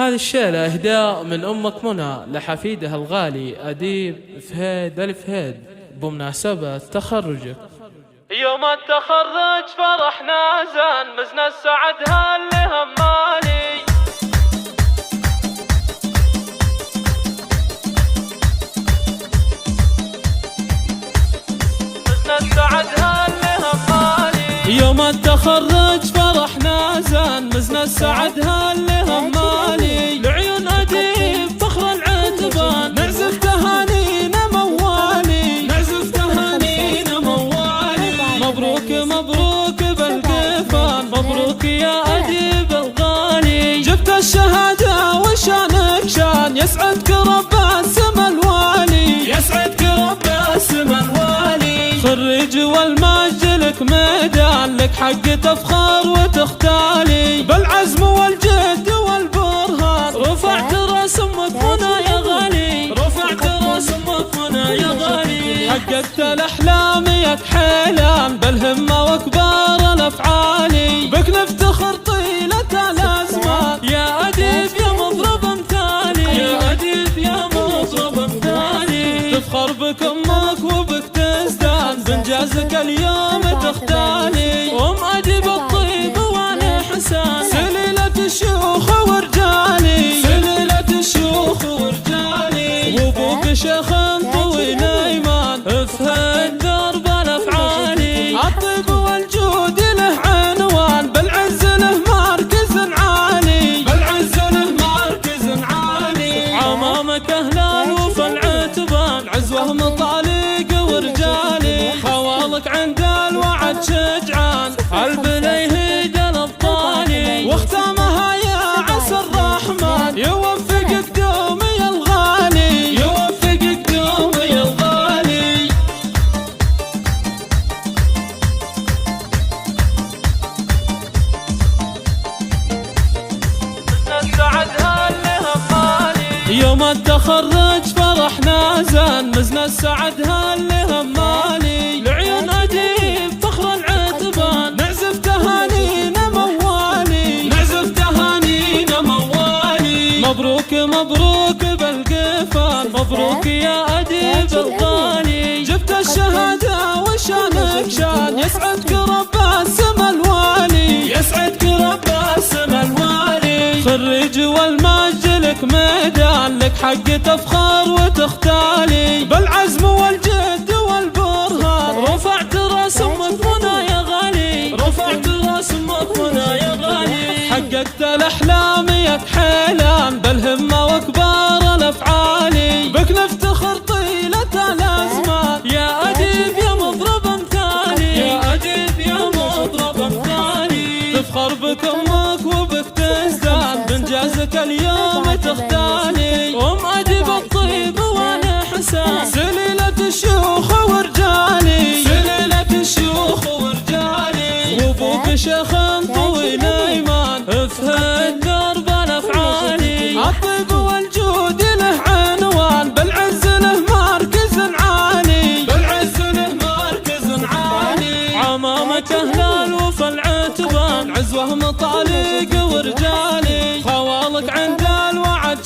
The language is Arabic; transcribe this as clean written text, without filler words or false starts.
هذه الشيلة إهداء من أمك منى لحفيدها الغالي أديب فهيد الفهيد بمناسبة تخرجك. يوم التخرج فرحنا زان مزنا السعد هاللي همالي، مزنا السعد هاللي همالي. يوم التخرج فرحنا زان مزنا السعد هاللي همالي، لعيون أديب فخر العتبان نعزف تهانينا موالي، نعزف تهانينا موالي. مبروك مبروك بالقفان، مبروك يا أديب الغالي، جبت الشهادة وشانك شان، يسعدك رب السما الوالي، يسعدك رب السما الوالي. خريج والمجد لك ميدان، لك حق تفخر وتختالي، بالعزم والجد والبرهان رفعت راس امك منى يا غالي، رفعت راس امك منى يا غالي. حققت الاحلام ياك حيلان، بالهمه واكبار الافعالي، بك نفتخر طيله الازمان يا اديب يا مضرب امثالي، يا اديب يا مضرب امثالي. تفخر بك امك وبك تزدان، بانجازك اليوم تختالي، ام اديب الطيب وانا حسان، سليلة الشيوخ ورجالي، سليلة الشيوخ ورجالي. وابوك شيخ طويل ايمان فهد درب الافعالي، الطيب والجود له عنوان، بالعز له مركز عالي، بالعز له مركز عالي. عمامك اهل الوفا العتبان عزوه مطالق ورجالي، خوالك عند الوعد شجعان البلي هيد الابطالي، واختامها يا عسى الرحمن يوفقك دومي الغالي، يوفقك دومي الغالي. السعد هاللي همالي، يوم التخرج فرحنا زان مزنا السعد هاللي همالي، لعيون أديب فخر العتبان نعزف تهانينا موالي، نعزف تهانينا موالي. مبروك مبروك بالقفان، مبروك يا أديب الغالي، جبت الشهادة وشانك شان، يسعدك رب السما الوالي، يسعدك رب السما الوالي. خريج والمجد لك ميدان، لك حق تفخر وتختالي، بالعزم والجد والبرهان رفعت راس امك منى يا غالي، رفعت راس امك منى يا غالي. حققت الاحلام ياك حيلان، بالهمه واكبار الافعالي، بك نفتخر طيله الازمان يا اديب يا مضرب امثالي، يا اديب يا مضرب امثالي. تفخر بك امك وبك تزدان، بانجازك اليوم تختالي، ام اديب الطيب وانا حسان، سليلة الشيوخ ورجالي، سليلة الشيوخ ورجالي. وابوك شيخ طويل ايمان فهد درب الافعالي، الطيب والجود له عنوان، بالعز له مركز عالي، بالعز له مركز عالي. عمامك اهل الوفا العتبان عزوه مطالق ورجالي، خوالك عند الوعد